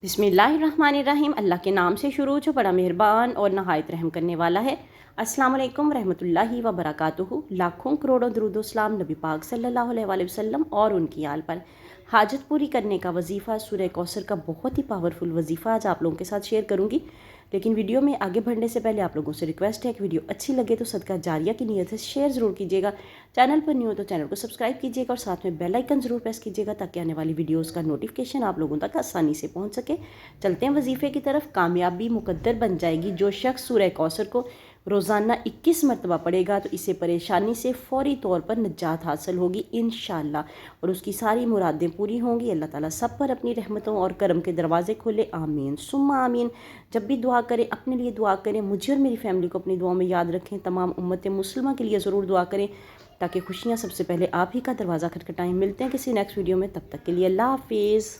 बिस्मिल्लाहिर्रहमानिर्रहीम। अल्लाह के नाम से शुरू जो बड़ा मेहरबान और नहायत रहम करने वाला है। अस्सलाम वालेकुम रहमतुल्लाहि व बरकातुहू। लाखों करोड़ों दुरूद सलाम नबी पाक सल्लल्लाहु अलैहि वसल्लम और उनकी आल पर। हाजत पूरी करने का वजीफ़ा सूरह कौसर का बहुत ही पावरफुल वजीफ़ा आज आप लोगों के साथ शेयर करूंगी। लेकिन वीडियो में आगे बढ़ने से पहले आप लोगों से रिक्वेस्ट है कि वीडियो अच्छी लगे तो सदका जारिया की नीयत से शेयर ज़रूर कीजिएगा। चैनल पर न्यू हो तो चैनल को सब्सक्राइब कीजिएगा और साथ में बेल आइकन ज़रूर प्रेस कीजिएगा ताकि आने वाली वीडियोस का नोटिफिकेशन आप लोगों तक आसानी से पहुंच सके। चलते हैं वजीफ़े की तरफ। कामयाबी मुकद्दर बन जाएगी। जो शख्स सूरह कौसर को रोज़ाना 21 मरतबा पढ़ेगा तो इसे परेशानी से फ़ौरी तौर पर निजात हासिल होगी इंशाअल्लाह, और उसकी सारी मुरादें पूरी होंगी। अल्लाह ताला सब पर अपनी रहमतों और करम के दरवाज़े खोले, आमीन सुम्मा आमीन। जब भी दुआ करें अपने लिए दुआ करें, मुझे और मेरी फैमिली को अपनी दुआओं में याद रखें। तमाम उम्मत मुस्लिमा के लिए ज़रूर दुआ करें ताकि खुशियाँ सबसे पहले आप ही का दरवाज़ा खटखटाएँ। मिलते हैं किसी नेक्स्ट वीडियो में, तब तक के लिए अल्लाह हाफिज़।